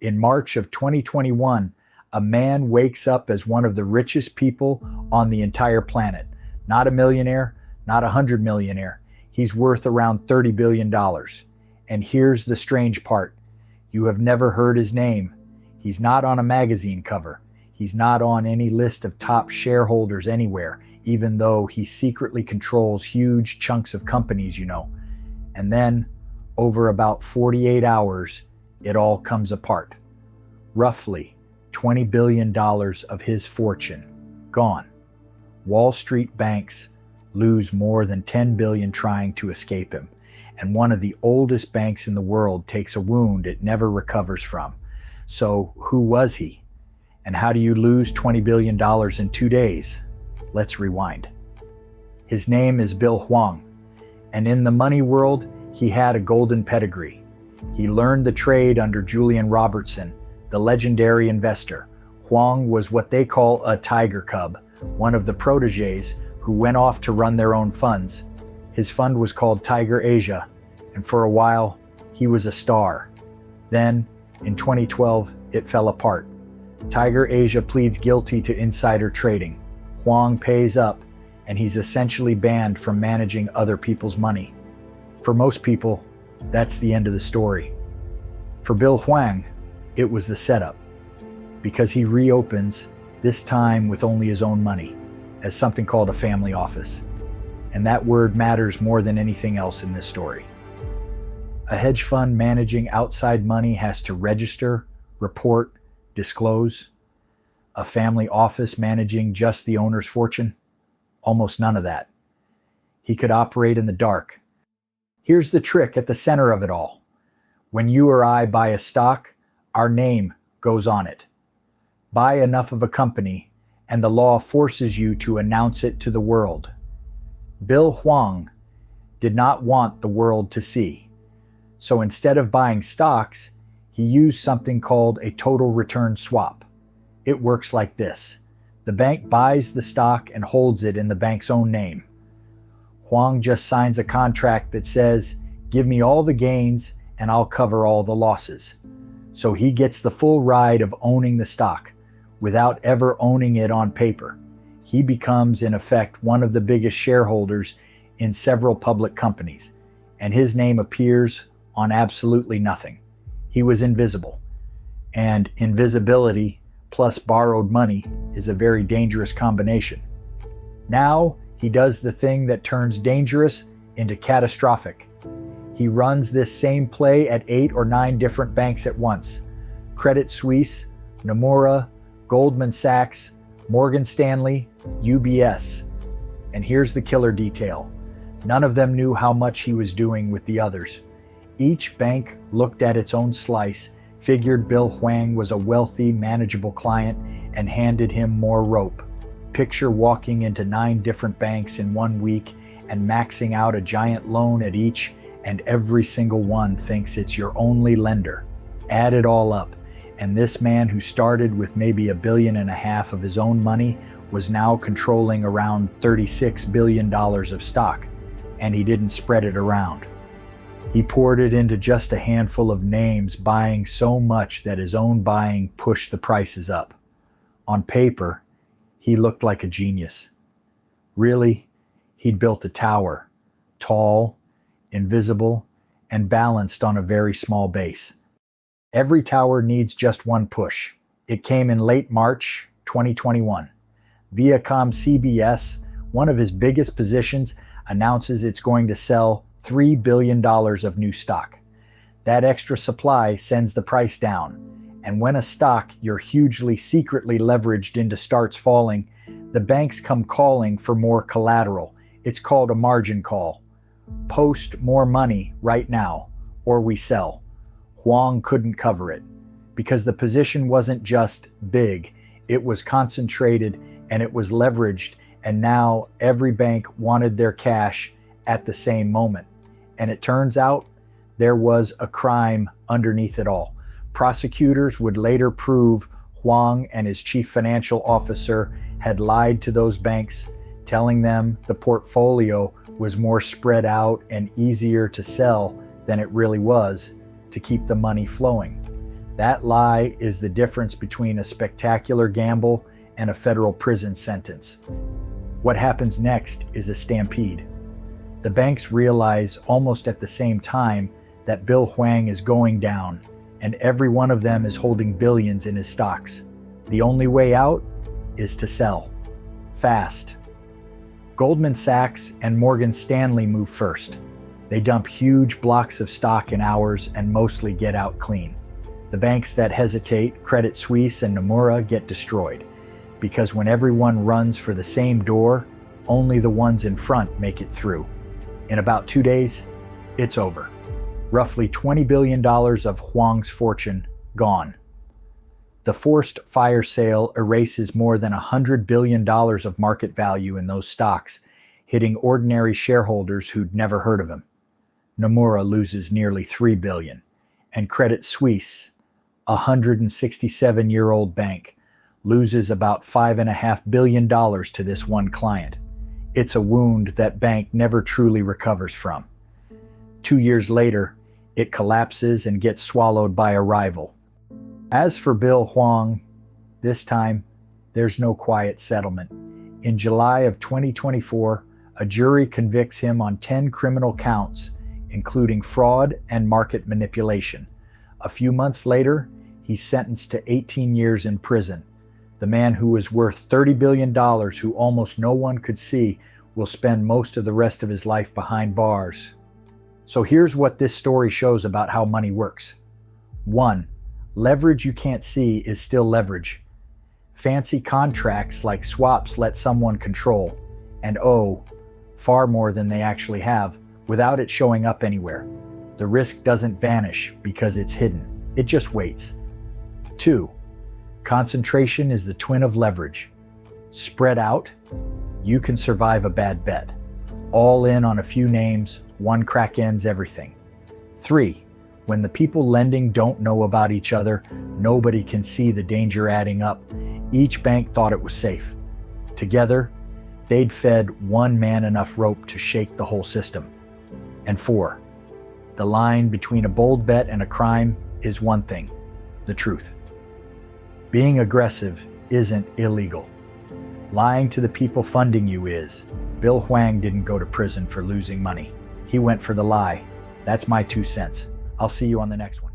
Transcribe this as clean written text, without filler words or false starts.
In March of 2021, a man wakes up as one of the richest people on the entire planet. Not a millionaire, not 100 millionaire. He's worth around $30 billion. And here's the strange part. You have never heard his name. He's not on a magazine cover. He's not on any list of top shareholders anywhere, even though he secretly controls huge chunks of companies, And then, over about 48 hours, it all comes apart. Roughly $20 billion of his fortune gone. Wall Street banks lose more than $10 billion trying to escape him. And one of the oldest banks in the world takes a wound it never recovers from. So who was he? And how do you lose $20 billion in 2 days? Let's rewind. His name is Bill Hwang, and in the money world, he had a golden pedigree. He learned the trade under Julian Robertson, the legendary investor. Hwang was what they call a tiger cub, one of the proteges who went off to run their own funds. His fund was called Tiger Asia, and for a while, he was a star. Then, in 2012, it fell apart. Tiger Asia pleads guilty to insider trading. Hwang pays up, and he's essentially banned from managing other people's money. For most people, that's the end of the story. For Bill Hwang, it was the setup, because he reopens, this time with only his own money, as something called a family office. And that word matters more than anything else in this story. A hedge fund managing outside money has to register, report, disclose. A family office managing just the owner's fortune? Almost none of that. He could operate in the dark. Here's the trick at the center of it all. When you or I buy a stock, our name goes on it. Buy enough of a company, and the law forces you to announce it to the world. Bill Hwang did not want the world to see. So instead of buying stocks, he used something called a total return swap. It works like this. The bank buys the stock and holds it in the bank's own name. Hwang just signs a contract that says, "Give me all the gains and I'll cover all the losses." So he gets the full ride of owning the stock without ever owning it on paper. He becomes, in effect, one of the biggest shareholders in several public companies, and his name appears on absolutely nothing. He was invisible, and invisibility plus borrowed money is a very dangerous combination. Now he does the thing that turns dangerous into catastrophic. He runs this same play at 8 or 9 different banks at once. Credit Suisse, Nomura, Goldman Sachs, Morgan Stanley, UBS. And here's the killer detail. None of them knew how much he was doing with the others. Each bank looked at its own slice, figured Bill Hwang was a wealthy, manageable client, and handed him more rope. Picture walking into 9 different banks in 1 week and maxing out a giant loan at each, and every single one thinks it's your only lender. Add it all up, and this man who started with maybe $1.5 billion of his own money was now controlling around $36 billion of stock, and he didn't spread it around. He poured it into just a handful of names, buying so much that his own buying pushed the prices up. On paper, he looked like a genius. Really, he'd built a tower, tall, invisible, and balanced on a very small base. Every tower needs just one push. It came in late March 2021. Viacom CBS, one of his biggest positions, announces it's going to sell $3 billion of new stock. That extra supply sends the price down. And when a stock you're hugely secretly leveraged into starts falling, the banks come calling for more collateral. It's called a margin call. Post more money right now, or we sell. Hwang couldn't cover it, because the position wasn't just big, it was concentrated and it was leveraged, and now every bank wanted their cash at the same moment. And it turns out there was a crime underneath it all. Prosecutors would later prove Hwang and his chief financial officer had lied to those banks, telling them the portfolio was more spread out and easier to sell than it really was to keep the money flowing. That lie is the difference between a spectacular gamble and a federal prison sentence. What happens next is a stampede. The banks realize almost at the same time that Bill Hwang is going down, and every one of them is holding billions in his stocks. The only way out is to sell. Fast. Goldman Sachs and Morgan Stanley move first. They dump huge blocks of stock in hours and mostly get out clean. The banks that hesitate, Credit Suisse and Nomura, get destroyed, because when everyone runs for the same door, only the ones in front make it through. In about 2 days, it's over. Roughly $20 billion of Hwang's fortune gone. The forced fire sale erases more than $100 billion of market value in those stocks, hitting ordinary shareholders who'd never heard of him. Nomura loses nearly $3 billion, and Credit Suisse, a 167-year-old bank, loses about $5.5 billion to this one client. It's a wound that bank never truly recovers from. 2 years later, it collapses and gets swallowed by a rival. As for Bill Hwang, this time, there's no quiet settlement. In July of 2024, a jury convicts him on 10 criminal counts, including fraud and market manipulation. A few months later, he's sentenced to 18 years in prison. The man who was worth $30 billion, who almost no one could see, will spend most of the rest of his life behind bars. So here's what this story shows about how money works. 1. Leverage you can't see is still leverage. Fancy contracts like swaps let someone control, and far more than they actually have, without it showing up anywhere. The risk doesn't vanish because it's hidden. It just waits. 2. Concentration is the twin of leverage. Spread out, you can survive a bad bet. All in on a few names, one crack ends everything. 3. When the people lending don't know about each other, nobody can see the danger adding up. Each bank thought it was safe. Together, they'd fed one man enough rope to shake the whole system. And 4. The line between a bold bet and a crime is one thing: the truth. Being aggressive isn't illegal. Lying to the people funding you is. Bill Hwang didn't go to prison for losing money. He went for the lie. That's my 2 cents. I'll see you on the next one.